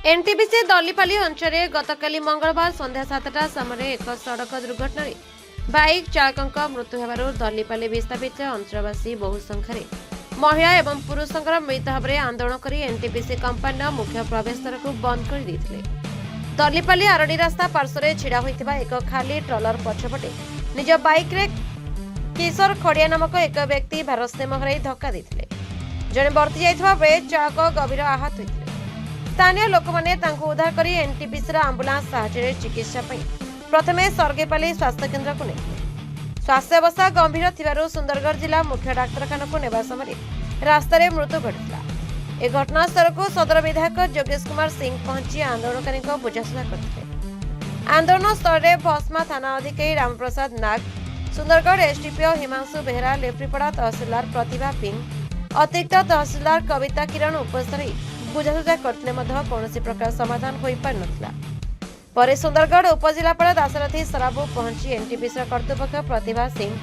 NTPC दलीपाली अंचल गतकाली मंगलवार संध्या 7टा समय एक सड़क दुर्घटना बाइक चालक मृत्यु होगार दलीपाली विस्थापित अंचलवासी बहु संख्यार महिला एवं पुरुषों मिलित भाव में आंदोलन कर एनटीपीसी कंपानी मुख्य प्रवेश द्वार को बंद कर दलीपाली आरडी रास्ता पार्श्व छिड़ा होता एक खाली ट्रलर पछपटे निज बाइक रे किशोर खड़िया नामक एक व्यक्ति भारसाम्य हराई धक्का देते जड़े बर्ती जाइथिबा बेले चालक गंभीर आहत होते स्थानीय लोक मैंने उद्धार कर एनटीपीसी आंबुलांस साहाय्य चिकित्सा प्रथमे सरगेपाली स्वास्थ्य केन्द्र को नहीं स्वास्थ्य अवस्था गंभीर थिबारु सुंदरगढ़ जिला मुख्य डाक्तरखाना को नेबा समय रास्ता रे मृत्यु घटिला। ए घटनास्थल को सदर विधायक जोगेश कुमार सिंह पहुंची आंदोलनकारी बुझाशुझा करते। आंदोलन स्थल में भस्मा थाना अधिकारी रामप्रसाद नाग, सुंदरगढ़ एसडीपीओ हिमांशु बेहरा, लेफ्रीपड़ा तहसीलदार प्रतिभा पिंग, अतिरिक्त तहसीलदार कविता किरण उपस्थित बुझाशुझा करते कौन प्रकार समाधान हो पार नथिला। पर सुंदरगढ़ उपजिलापाल दाशरथी सराबू पहुंची एनटीपीसी कर्तृपक्ष प्रतिभा सिंह,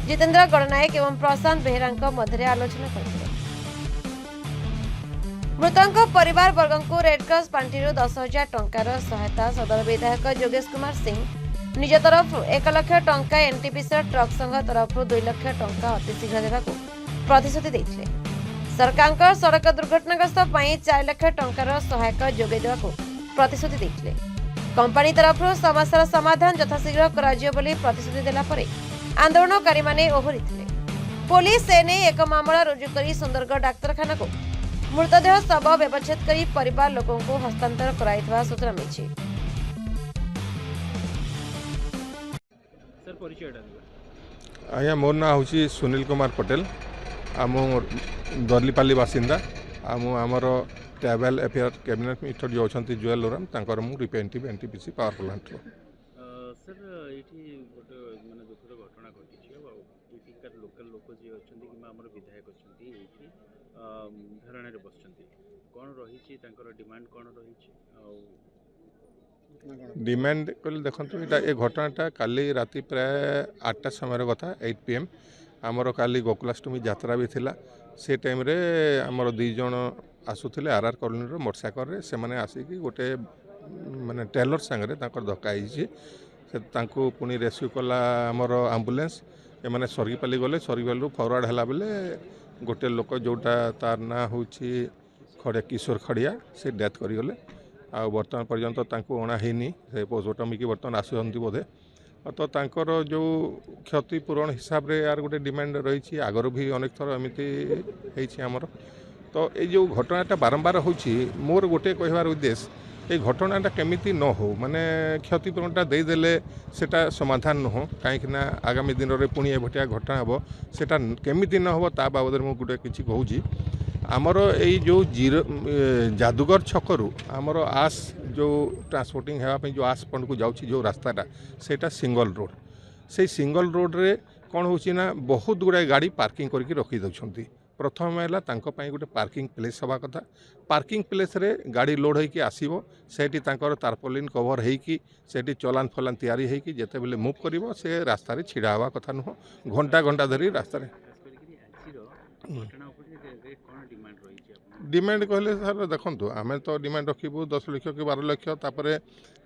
जितेंद्र गणनायक एवं प्रशांत बेहरा मध्य आलोचना करते। मृतक परिवार वर्ग को रेडक्रॉस पांठि 10,000 टंकार सहायता सदर विधायक जोगेश कुमार सिंह निज तरफ 1 लाख टंका एनटीपीसी ट्रक संघ तरफ 2 लाख टंका अतिशीघ्र देवाक प्रतिश्रुति देते। सरकार सड़क दुर्घटनाग्रस्त 4 लाख टंकार सहायक जोगे देवाक प्रतिश्रुति देते। कंपनी तरफ समस्यार समाधान यथाशीघ्र कर प्रतिश्रुति देला परे आंदोलनकारी माने ओहरी थे। पुलिस एने एक मामला रुजु कर सुंदरगढ़ डाक्तरखाना को मृतदेह शव व्यवच्छेद कर परिवार लोकों को हस्तांतर कराइथवा सूचना मिली। आज्ञा मोर ना हूँ सुनील कुमार पटेल आम दलीपाली बासिंदा आमर ट्रावेल अफेयर कैबिनेट मिनिस्टर जो अच्छा जुएल ओराम तांकर मु रिप्रेजेंटेटिव एनटीपीसी पावर प्लांट रो सर ये गोटे माने दुखद घटना घटी लोकल लोक जी अच्छा कि आम विधायक अच्छा धारणा बस कौन रही डिमांड कौन रही डिमांड कहले देखो ये घटनाटा काली राति प्राय 8टा समय कथा 8 PM आमर काली गोकुलाष्टमी यात्रा भी थिला से टाइम रे आमर 2 जन आसुले आर कॉलोनी मोटरसाइकेल से मैंने आसिक गोटे माने टेलर सांगे धक्का से पुणी रेस्क्यू कला आमर आम्बुलेंस एमाने सरगीपाली गले सरगीपाली फरवर्ड है बेले गोटे लोक जोटा तार ना हूँ खड़े किशोर खड़िया से डेथ करगले आ बर्तमान पर्यंत अणाहीनी से पोस्टमार्टम की बर्तमान आसुँच बोधे तो तांकर जो क्षतिपूरण हिसाब रे यार गोटे डिमांड रही आगर भी अनेक थर एमती आमर तो ये जो घटनाटा बारंबार होची मोर गोटे कहबार उद्देश्य ये घटनाटा केमिति न हो माने क्षतिपूरणटा देदेले सेटा समाधान न हो कहीं आगामी दिन में पुणी एभटिया घटना हे सेटा केमिति न हो ता बाबद में गोटे किसी कहूँ आमर यही जो जादूगर छकरू आमर आस जो ट्रांसपोर्टिंग होगापी जो आस पॉइंट को जाऊँगी जो रास्ताटा सेटा सिंगल रोड से सिंगल रोड रे कौन होना बहुत गुड़ाए गाड़ी पार्किंग करके रखी दौरान प्रथम है गोटे पार्किंग प्लेस हवा कथा पार्किंग प्लेस रे गाड़ी लोड होकर आसो सेठी तारपोलिन कभर होती चलान फलान तैयारी होती जिते बेले मुव कर से रास्तार छिड़ा हवा कथा नुह घंटा घंटा धरी रास्तार डिमांड कहले सर देखो आम तो डिमांड रखू 10 लाख कि 12 लाख तापर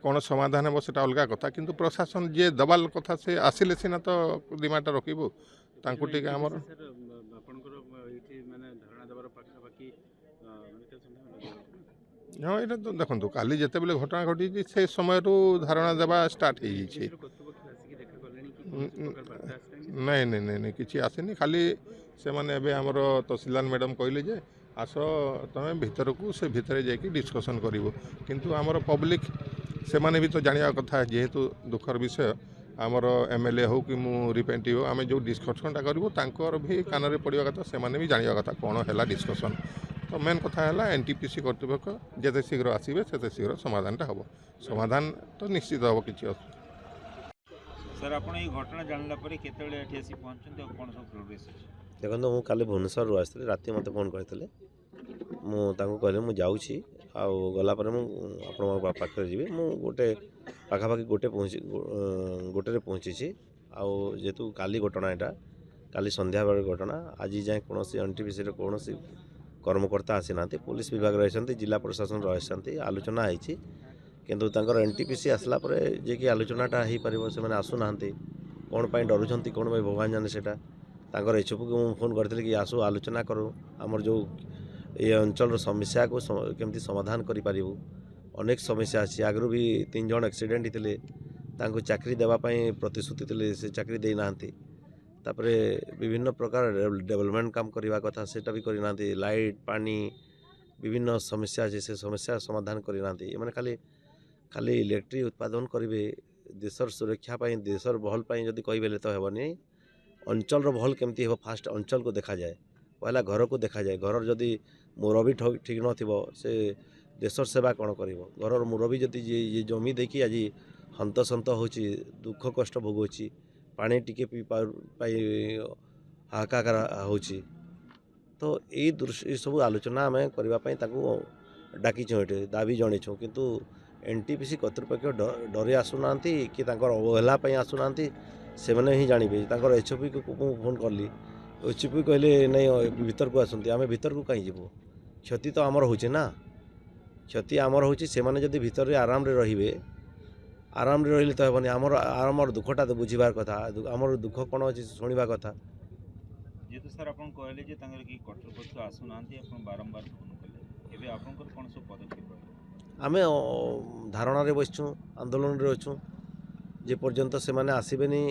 कौन समाधान हे सेटा अलग कथा किंतु प्रशासन जे दबा कथा से आसिले सीना तो डिमांड रखू टी आमर हाँ ये तो देखो काली जिते बेले घटना घटी से समय धारणा देवा स्टार्ट हो नहीं नहीं नहीं नहीं किसी आसनी खाली से माने एबे हमर तहसीलदार मैडम कहले जे आस तुम भीतर को से भितर जाकि डिस्कसन करिवो किंतु हमर पब्लिक से माने भी तो जानिया कथा जेहेतु दुखर विषय आमर एमएलए हो कि मु रिप्रेजेंटेटिव हो आम जो डिस्कसनटा करूँ तांकर भी कान में पड़ा कथा से माने भी जानिया कथा कौन है डिस्कसन तो मेन कथा है एनटीपीसी कर्तृपक्ष जिते शीघ्र आसवे से शीघ्र समाधानटा हम समाधान तो निश्चित हम कि सर आपन ये घटना जानला परे केतले एठी आसी पहुंचन तो कोन सब प्रोग्रेस देखो मु काले भुवनेश्वर आसती राति मत फोन करते मुझे मुझे जाऊँगी गलापर मुझे पाखे जी मु गोटे पाखापाखि गोटे पहुँची जेहेतु काली घटना यहाँ काली संध्या बेल घटना आज जाए कौन एनटीपीसी कौन कर्मकर्ता आसी ना पुलिस विभाग रही जिला प्रशासन रही आलोचना होती किंतु तांकर एनटीपीसी आसला पर जे कि आलोचनाटा हो पार से आसुना कौन पर डरुंच कौन पर भगवान जाने से एचओपी को फोन करते कि आसु आलोचना करूँ आमर जो ये अंचल समस्या को केमती समाधान करूँ अनेक समस्या अच्छी आगु भी 3 जन एक्सीडेंट होते चाकरी देवाई प्रतिश्रुति थे से चाकरी देना तापर विभिन्न प्रकार डेवलपमेंट काम करने कथा से भी करना लाइट पानी विभिन्न समस्या अच्छे से समस्या समाधान करना मैंने खाली खाली इलेक्ट्रिक उत्पादन करेंगे देशर सुरक्षा देशर भल जदि कहे तो हेनी अंचल भल केमती हो फास्ट अंचल को देखा जाए पहला घर को देखा जाए घर जदि मुरबी ठीक न से देशर सेवा कौन कर घर मुरबी जदि ये जमी देखी आज हंतसंत हो दुख कष्ट भोगुची पानी टिके पी पाई हाहाकार हो तो ये सब आलोचना आम करने डाकी ये दाबी जनईछूँ किंतु एनटीपीसी कर्तृपक्ष डरी आसुना कि अवहेला आसुना से मैंने ही जानवे एचओपी को फोन कली एचओपी कहले नहीं भीतर को आसती आम भीतर को कहीं जीवु क्षति तो आमर हो ना क्षति आमर हो जदि भीतर आराम रे आराम रे रही तो हेनी आमर दुखटा तो बुझार कथा आमर दुख कौन अच्छे शुणा कथा जेहेतु सर आप कहले कि कर्तृपक्ष आसुना बारंबार फोन कले आपंकर कौन सब पदक्षेप आम धारणा बसचु आंदोलन रे अच्छु जे पर्यंत से माने आसबेनी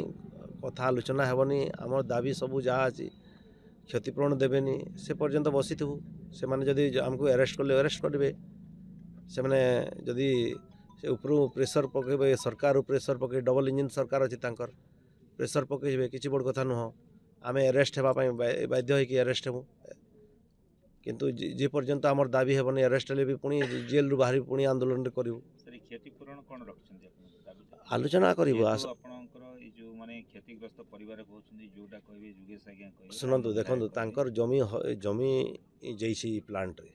कथा आलोचना हेबनी आम दाबी सबू जहाँ अच्छी क्षतिपूरण देवेनी से पर्यंत बसी थू से माने जदि आमको अरेस्ट कले अरेस्ट करेंगे से माने जदि से उपरू प्रेसर पकड़े सरकार प्रेसर पकड़े डबल इंजिन सरकार अच्छी प्रेसर पकड़े किसी बड़ कथा नुह आम अरेस्ट होगापाई बाध्य होगी अरेस्ट हेबू किंतु जे पर्यंत आमर दाबी हेबनी अरेस्ट हेले भी पुणी जेल रु बाहरी पुणी आंदोलन करूँ क्षतिपूरण कौन रखते आलोचना करूँ क्षतिग्रस्त परिवार कहते जोटा कहे जुगेश आज्ञा शुणु देखो तांकर जमी जैसी प्लांट रे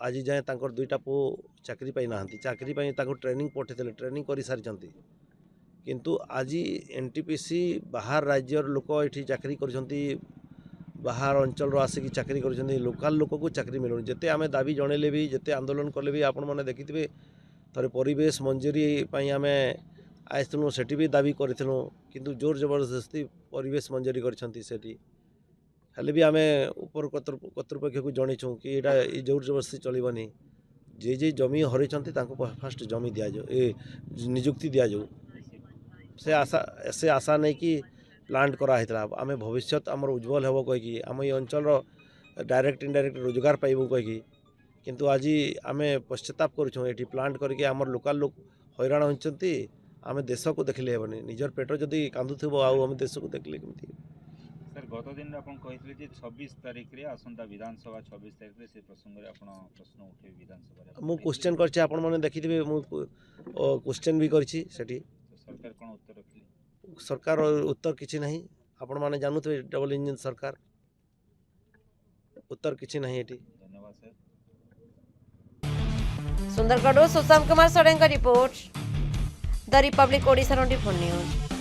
आज जाए तांकर दुईटा पु चाकरी पाई ना चाकरी पाई ट्रेनिंग पठे ट्रेनिंग कर सारी किंतु आज एनटीपीसी बाहर राज्यर लोक ये चाकरी कर बाहर अंचल आसिक चाकरी कर लोकाल लोक को चाकरी मिलूनी जिते आम दाबी जनइले भी जिते आंदोलन कले भी आपण मैंने देखिथे थोड़े परिवेश मंजूरी आम आसलु से भी दाबी करूँ किंतु जोर जबरदस्ती परिवेश मंजूरी कर भी आम ऊपर कर्तृपक्ष को जनईछूँ कि यहाँ ये जोर जबरदस्ती चलनी जे जमी हर फास्ट जमी दि जाऊ निजुक्ति दि जाऊ से आशा नहीं कि प्लांट कराई आम भविष्य आमर उज्जवल हो कहीकि आम ये अंचल डायरेक्ट इनडायरेक्ट रोजगार पाइबू कहीकि किंतु आज आम पश्चाताप करूँ ये प्लांट करके आमर लोकाल लोक हैरान होती आम देश को देखले हेबनी निजर पेट जदि कांदुथबो आम देश को देखले केमती सर गत दिन आप कहते 26 तारिख रे आसंता विधानसभा 26 तारिख रे से प्रसंग रे आपण प्रश्न उठे विधानसभा मु क्वेश्चन करछि आपण माने देखिथिबे मु क्वेश्चन भी करछि सेठी सरकार कोन उत्तर रखली सरकार उत्तर किछि नहीं आपण माने जानुथबे डबल इंजन सरकार उत्तर किछि नहीं एठी धन्यवाद sir Sundargarh Sushant Kumar Sadeng report the republic Odisha 24 news.